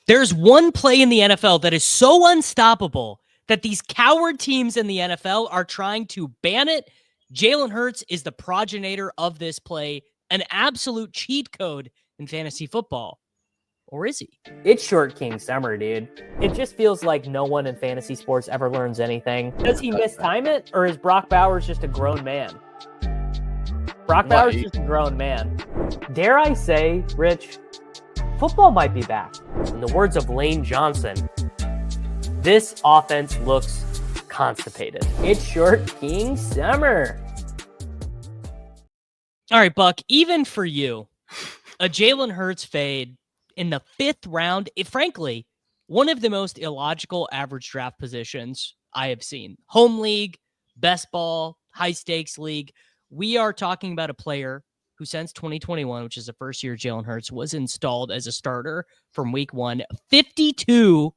There's one play in the NFL that is so unstoppable that these coward teams in the NFL are trying to ban it. Jalen Hurts is the progenitor of this play, an absolute cheat code in fantasy football. Or is he? It's Short King Summer, dude. It just feels like no one in fantasy sports ever learns anything. Does he mistime it, or is Brock Bowers just a grown man? Brock Bowers is just a grown man. Dare I say, Rich, football might be back. In the words of Lane Johnson, this offense looks constipated. It's Short King Summer. All right, Buck, even for you, a Jalen Hurts fade in the 5th round, frankly, one of the most illogical average draft positions I have seen. Home league, best ball, high stakes league. We are talking about a player who since 2021, which is the first year Jalen Hurts was installed as a starter from week 1, 52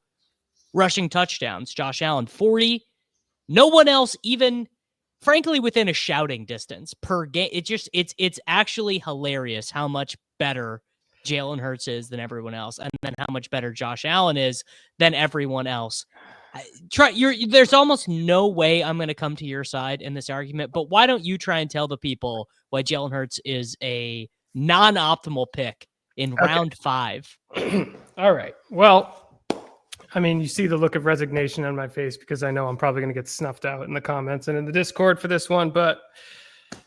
rushing touchdowns. Josh Allen, 40. No one else even, frankly, within a shouting distance per game. It's actually hilarious how much better Jalen Hurts is than everyone else, and then how much better Josh Allen is than everyone else. There's almost no way I'm going to come to your side in this argument, but why don't you try and tell the people why Jalen Hurts is a non-optimal pick in round 5? All right. Well, I mean, you see the look of resignation on my face because I know I'm probably going to get snuffed out in the comments and in the Discord for this one, but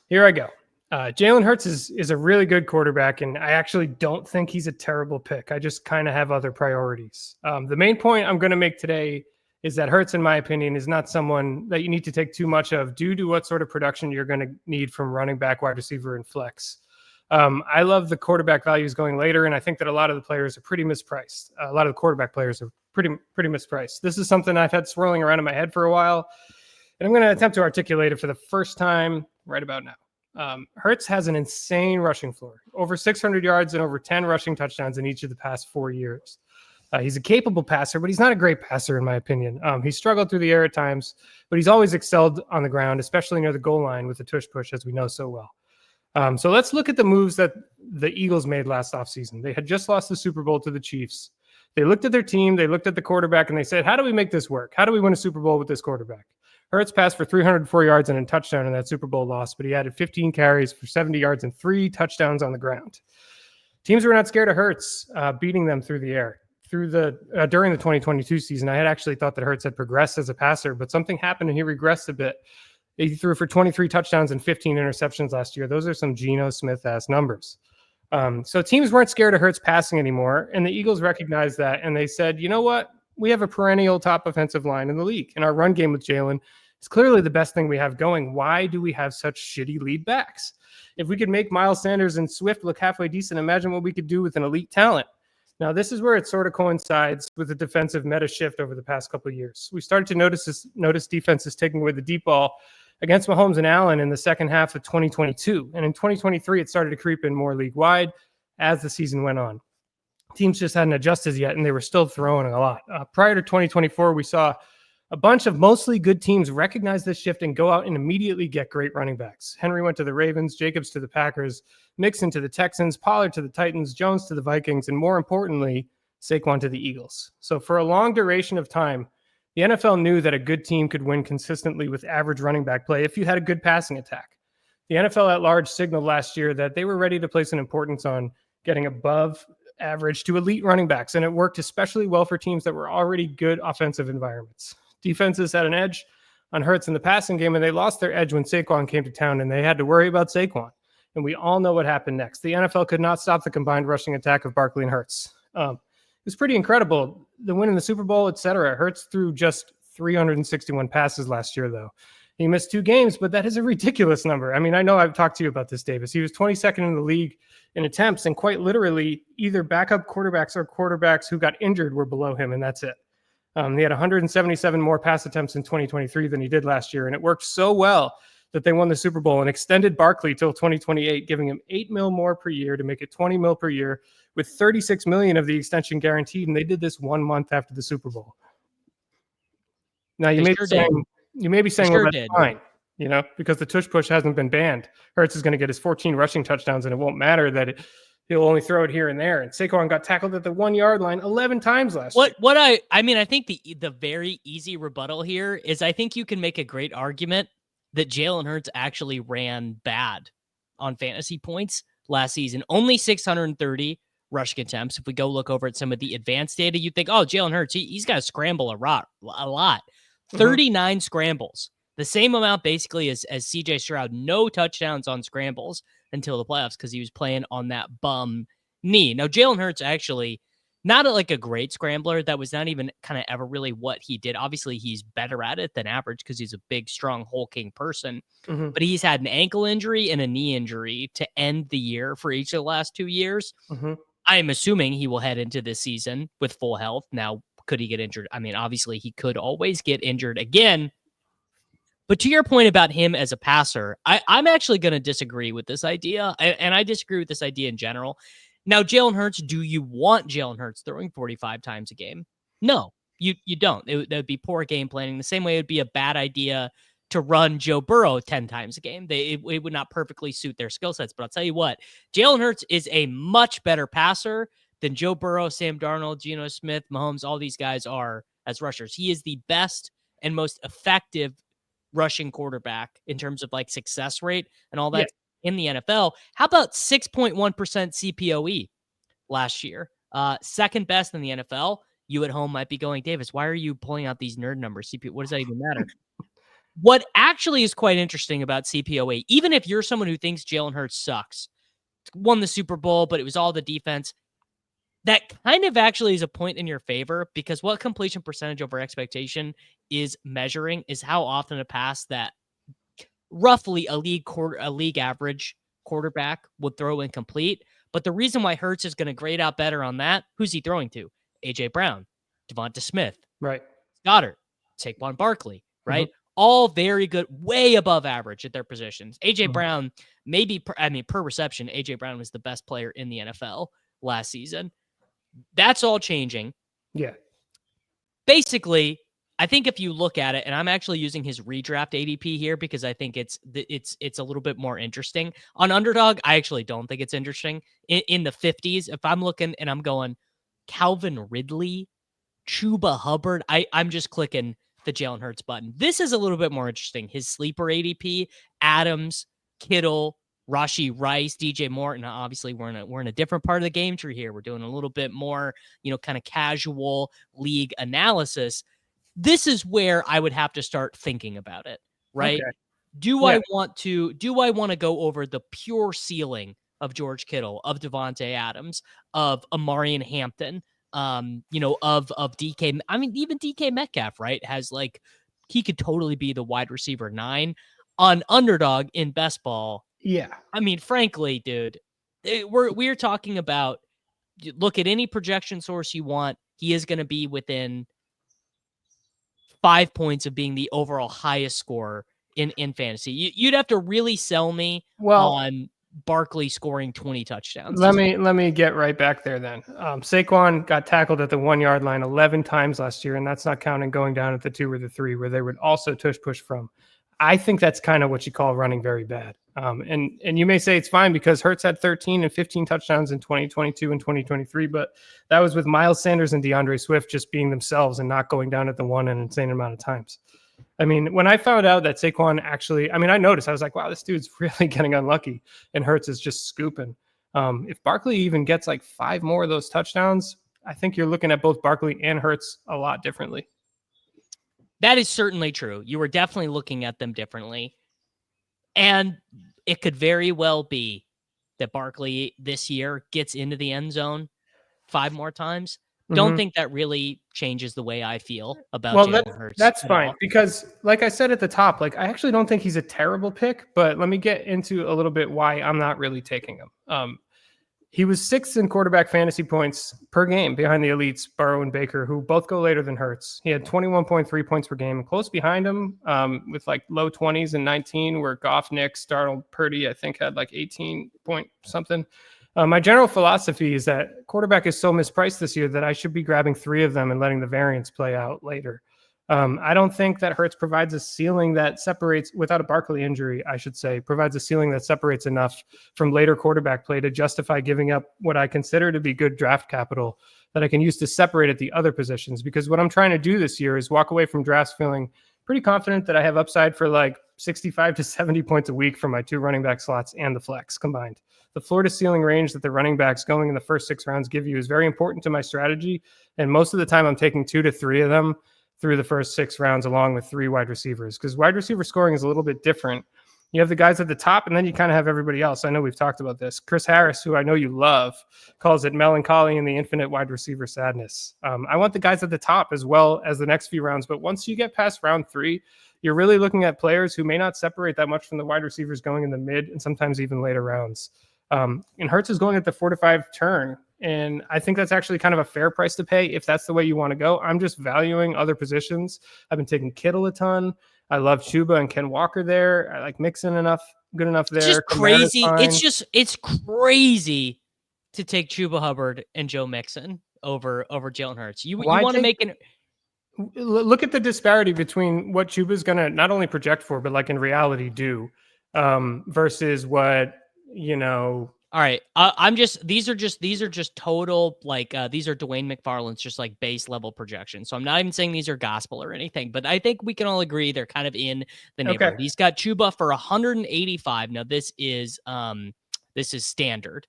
here I go. Jalen Hurts is a really good quarterback, and I actually don't think he's a terrible pick. I just kind of have other priorities. The main point I'm going to make today is that Hurts, in my opinion, is not someone that you need to take too much of due to what sort of production you're going to need from running back, wide receiver, and flex. I love the quarterback values going later, and I think that a lot of the players are pretty mispriced. A lot of the quarterback players are pretty mispriced. This is something I've had swirling around in my head for a while, and I'm going to attempt to articulate it for the first time right about now. Hurts has an insane rushing floor, over 600 yards and over 10 rushing touchdowns in each of the past 4 years. He's a capable passer, but he's not a great passer, in my opinion. He struggled through the air at times, but he's always excelled on the ground, especially near the goal line with the tush push, as we know so well. So let's look at the moves that the Eagles made last offseason. They had just lost the Super Bowl to the Chiefs. They looked at their team, they looked at the quarterback, and they said, how do we make this work? How do we win a Super Bowl with this quarterback? Hurts passed for 304 yards and a touchdown in that Super Bowl loss, but he added 15 carries for 70 yards and 3 touchdowns on the ground. Teams were not scared of Hurts beating them through the air. During the 2022 season, I had actually thought that Hurts had progressed as a passer, but something happened and he regressed a bit. He threw for 23 touchdowns and 15 interceptions last year. Those are some Geno Smith-ass numbers. So teams weren't scared of Hurts passing anymore, and the Eagles recognized that, and they said, you know what? We have a perennial top offensive line in the league, and our run game with Jalen is clearly the best thing we have going. Why do we have such shitty lead backs? If we could make Miles Sanders and Swift look halfway decent, imagine what we could do with an elite talent. Now, this is where it sort of coincides with the defensive meta shift over the past couple of years. We started to notice defenses taking away the deep ball against Mahomes and Allen in the second half of 2022. And in 2023, it started to creep in more league-wide as the season went on. Teams just hadn't adjusted yet, and they were still throwing a lot. Prior to 2024, we saw a bunch of mostly good teams recognize this shift and go out and immediately get great running backs. Henry went to the Ravens, Jacobs to the Packers, Mixon to the Texans, Pollard to the Titans, Jones to the Vikings, and more importantly, Saquon to the Eagles. So for a long duration of time, the NFL knew that a good team could win consistently with average running back play if you had a good passing attack. The NFL at large signaled last year that they were ready to place an importance on getting above average to elite running backs, and it worked especially well for teams that were already good offensive environments. Defenses had an edge on Hurts in the passing game, and they lost their edge when Saquon came to town, and they had to worry about Saquon. And we all know what happened next. The NFL could not stop the combined rushing attack of Barkley and Hurts. It was pretty incredible. The win in the Super Bowl, etc. Hurts threw just 361 passes last year, though. He missed 2 games, but that is a ridiculous number. I mean, I know I've talked to you about this, Davis. He was 22nd in the league in attempts, and quite literally, either backup quarterbacks or quarterbacks who got injured were below him, and that's it. He had 177 more pass attempts in 2023 than he did last year, and it worked so well that they won the Super Bowl and extended Barkley till 2028, giving him $8 million more per year to make it $20 million per year, with $36 million of the extension guaranteed, and they did this 1 month after the Super Bowl. Now you may be saying, well, that's fine, you know, because the tush push hasn't been banned. Hurts is going to get his 14 rushing touchdowns, and it won't matter that he'll only throw it here and there. And Saquon got tackled at the 1 yard line 11 times last year. I think the very easy rebuttal here is I think you can make a great argument that Jalen Hurts actually ran bad on fantasy points last season. Only 630 rushing attempts. If we go look over at some of the advanced data, you'd think, oh, Jalen Hurts, he's got to scramble a lot. 39 scrambles. The same amount basically as CJ Stroud. No touchdowns on scrambles until the playoffs because he was playing on that bum knee. Now, Jalen Hurts actually not like a great scrambler. That was not even kind of ever really what he did. Obviously, he's better at it than average because he's a big, strong, hulking person. But he's had an ankle injury and a knee injury to end the year for each of the last 2 years. I'm assuming he will head into this season with full health. Now, could he get injured? I mean, obviously, he could always get injured again. But to your point about him as a passer, I'm actually going to disagree with this idea. And I disagree with this idea in general. Now, Jalen Hurts, do you want Jalen Hurts throwing 45 times a game? No, you don't. That would be poor game planning. The same way it would be a bad idea to run Joe Burrow 10 times a game. It would not perfectly suit their skill sets. But I'll tell you what, Jalen Hurts is a much better passer than Joe Burrow, Sam Darnold, Geno Smith, Mahomes, all these guys are as rushers. He is the best and most effective rushing quarterback in terms of like success rate and all that in the NFL. How about 6.1% CPOE last year? Second best in the NFL. You at home might be going, Davis, why are you pulling out these nerd numbers? CPO, what does that even matter? What actually is quite interesting about CPOE, even if you're someone who thinks Jalen Hurts sucks, won the Super Bowl, but it was all the defense, that kind of actually is a point in your favor because what completion percentage over expectation is measuring is how often a pass that roughly a league average quarterback would throw incomplete. But the reason why Hurts is going to grade out better on that, who's he throwing to? AJ Brown, Devonta Smith, right? Goddard, Saquon Barkley, right? All very good, way above average at their positions. AJ Brown, per reception, AJ Brown was the best player in the NFL last season. That's all changing. Yeah. Basically, I think if you look at it, and I'm actually using his redraft ADP here because I think it's a little bit more interesting. On Underdog, I actually don't think it's interesting. In the 50s, if I'm looking and I'm going Calvin Ridley, Chuba Hubbard, I'm just clicking the Jalen Hurts button. This is a little bit more interesting. His sleeper ADP, Adams, Kittle, Rashee Rice, DJ Moore, and obviously we're in a different part of the game tree here. We're doing a little bit more, kind of casual league analysis. This is where I would have to start thinking about it, right? Okay. Do I want to go over the pure ceiling of George Kittle, of Devontae Adams, of Amarian Hampton, of DK? I mean, even DK Metcalf, right? He could totally be the wide receiver 9 on Underdog in best ball. Yeah. I mean, frankly, dude, we're talking about, look at any projection source you want. He is going to be within 5 points of being the overall highest scorer in fantasy. You'd have to really sell me on Barkley scoring 20 touchdowns. Let me get right back there then. Saquon got tackled at the 1 yard line 11 times last year, and that's not counting going down at the 2 or the 3 where they would also tush push from. I think that's kind of what you call running very bad. And you may say it's fine because Hurts had 13 and 15 touchdowns in 2022 and 2023, but that was with Miles Sanders and DeAndre Swift just being themselves and not going down at the 1 an insane amount of times. I mean, when I found out that Saquon actually, I noticed, I was like, wow, this dude's really getting unlucky, and Hurts is just scooping. If Barkley even gets like 5 more of those touchdowns, I think you're looking at both Barkley and Hurts a lot differently. That is certainly true. You were definitely looking at them differently. And it could very well be that Barkley this year gets into the end zone 5 more times. Don't think that really changes the way I feel about Jalen Hurts. That's fine because, like I said at the top, I actually don't think he's a terrible pick, but let me get into a little bit why I'm not really taking him. He was 6th in quarterback fantasy points per game behind the elites, Burrow and Baker, who both go later than Hurts. He had 21.3 points per game. Close behind him with low 20s and 19, where Goff, Nick, Darnold, Purdy, I think, had 18 point something. My general philosophy is that quarterback is so mispriced this year that I should be grabbing 3 of them and letting the variance play out later. I don't think that Hurts provides a ceiling that separates, without a Barkley injury, I should say, provides a ceiling that separates enough from later quarterback play to justify giving up what I consider to be good draft capital that I can use to separate at the other positions. Because what I'm trying to do this year is walk away from drafts feeling pretty confident that I have upside for like 65 to 70 points a week from my 2 running back slots and the flex combined. The floor to ceiling range that the running backs going in the first 6 rounds give you is very important to my strategy. And most of the time I'm taking 2 to 3 of them through the first 6 rounds, along with 3 wide receivers, because wide receiver scoring is a little bit different. You have the guys at the top, and then you kind of have everybody else. I know we've talked about this. Chris Harris, who I know you love, calls it melancholy and the infinite wide receiver sadness. I want the guys at the top as well as the next few rounds. But once you get past round 3, you're really looking at players who may not separate that much from the wide receivers going in the mid and sometimes even later rounds. And Hurts is going at the 4 to 5 turn. And I think that's actually kind of a fair price to pay if that's the way you want to go. I'm just valuing other positions. I've been taking Kittle a ton. I love Chuba and Ken Walker there. I like Mixon good enough there. It's just crazy. It's crazy to take Chuba Hubbard and Joe Mixon over Jalen Hurts. You want to make an look at the disparity between what Chuba's going to not only project for, but like in reality do, versus what, All right. These are just total, like, these are Dwayne McFarland's just like base level projections. So I'm not even saying these are gospel or anything, but I think we can all agree they're kind of in the neighborhood. Okay. He's got Chuba for 185. Now this is standard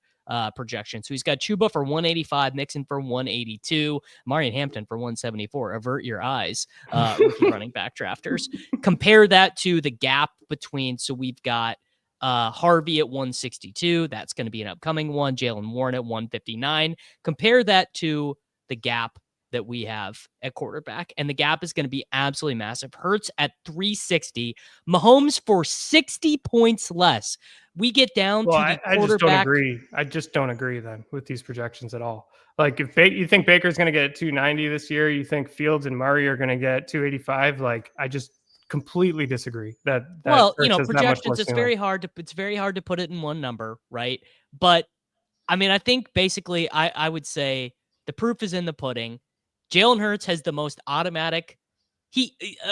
projection. So he's got Chuba for 185, Mixon for 182, Marion Hampton for 174. Avert your eyes, rookie running back drafters. Compare that to the gap between, so we've got Harvey at 162. That's going to be an upcoming one. Jalen Warren at 159. Compare that to the gap that we have at quarterback, and the gap is going to be absolutely massive. Hurts at 360. Mahomes for 60 points less. We get down to the quarterback. I just don't agree then with these projections at all. Like if you think Baker's going to get 290 this year, you think Fields and Murray are going to get 285. Like I just completely disagree that well, projections, it's very hard to put it in one number, right? But I mean, I think basically I would say the proof is in the pudding. Jalen Hurts has the most automatic.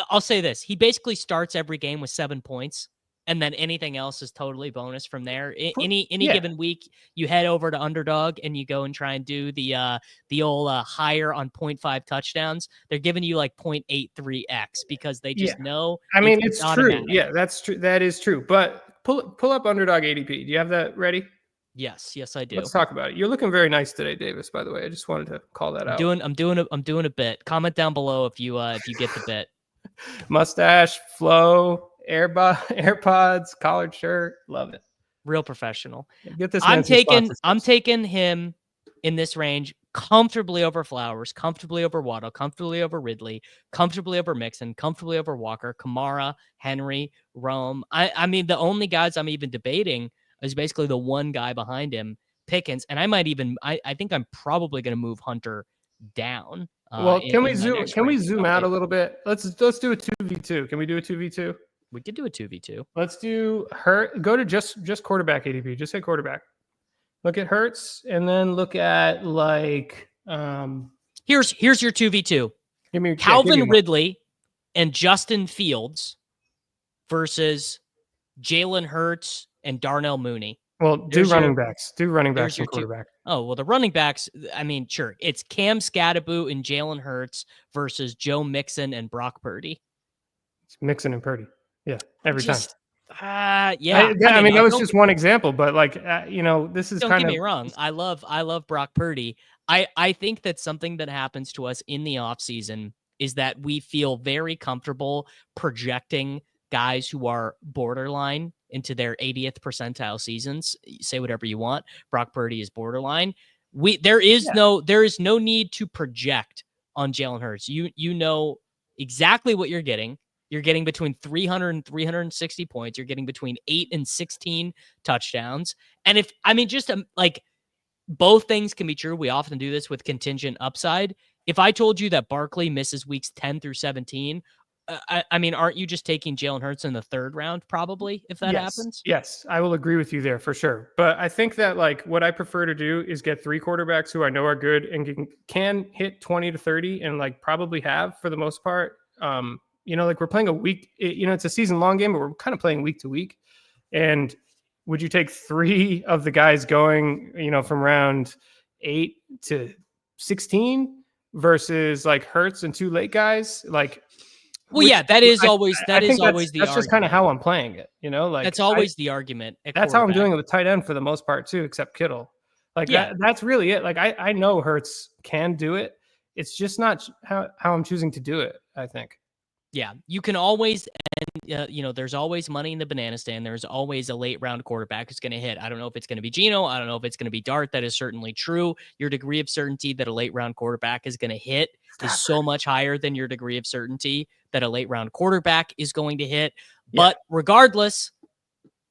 I'll say this. He basically starts every game with 7 points, and then anything else is totally bonus from there. Any given week, you head over to Underdog and you go and try and do the old higher on 0.5 touchdowns. They're giving you like 0.83x because they just know. I mean, it's true. Yeah, that's true. That is true. But pull up Underdog ADP. Do you have that ready? Yes, I do. Let's talk about it. You're looking very nice today, Davis, by the way. I just wanted to call that out. I'm doing a bit. Comment down below if you get the bit. Mustache, flow, AirPods, collared shirt. Love it. Real professional. Get this. I'm taking him in this range comfortably over Flowers, comfortably over Waddle, comfortably over Ridley, comfortably over Mixon, comfortably over Walker, Kamara, Henry, Rome. I mean, the only guys I'm even debating is basically the one guy behind him, Pickens, and I might even I think I'm probably going to move Hunter down. Well, can we zoom out a little bit? Let's do a 2v2. Can we do a 2v2? We could do a 2v2. Let's do go to just quarterback ADP. Just say quarterback. Look at Hurts and then look at like here's your 2v2. Calvin Ridley and Justin Fields versus Jalen Hurts and Darnell Mooney. Well, do running backs and quarterback. Oh, well, the running backs, I mean, sure. It's Cam Scatterboot and Jalen Hurts versus Joe Mixon and Brock Purdy. It's Mixon and Purdy. Yeah, every time. Yeah. I mean, that was just one example, but like, this is don't get me wrong. I love Brock Purdy. I think that something that happens to us in the offseason is that we feel very comfortable projecting guys who are borderline into their 80th percentile seasons. Say whatever you want. Brock Purdy is borderline. There is no need to project on Jalen Hurts. You know exactly what you're getting. You're getting between 300 and 360 points. You're getting between 8 and 16 touchdowns. And like both things can be true. We often do this with contingent upside. If I told you that Barkley misses weeks 10 through 17, I mean, aren't you just taking Jalen Hurts in the 3rd round probably if that happens? Yes, I will agree with you there for sure. But I think that like what I prefer to do is get 3 quarterbacks who I know are good and can hit 20 to 30 and like probably have for the most part Like we're playing a week, it's a season long game, but we're kind of playing week to week. And would you take 3 of the guys going, from round 8 to 16 versus like Hurts and 2 late guys? Like, well, yeah, that is always the that's argument. just kind of how I'm playing it, like that's always the argument. That's how I'm doing it with tight end for the most part too, except Kittle. Like that's really it. Like I know Hurts can do it. It's just not how I'm choosing to do it, I think. Yeah, you can always, and there's always money in the banana stand. There's always a late round quarterback who's going to hit. I don't know if it's going to be Geno. I don't know if it's going to be Dart. That is certainly true. Your degree of certainty that a late round quarterback is going to hit is so much higher than your degree of certainty that a late round quarterback is going to hit. But regardless,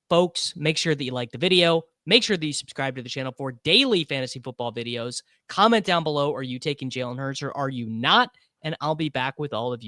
folks, make sure that you like the video. Make sure that you subscribe to the channel for daily fantasy football videos. Comment down below, are you taking Jalen Hurts or are you not? And I'll be back with all of you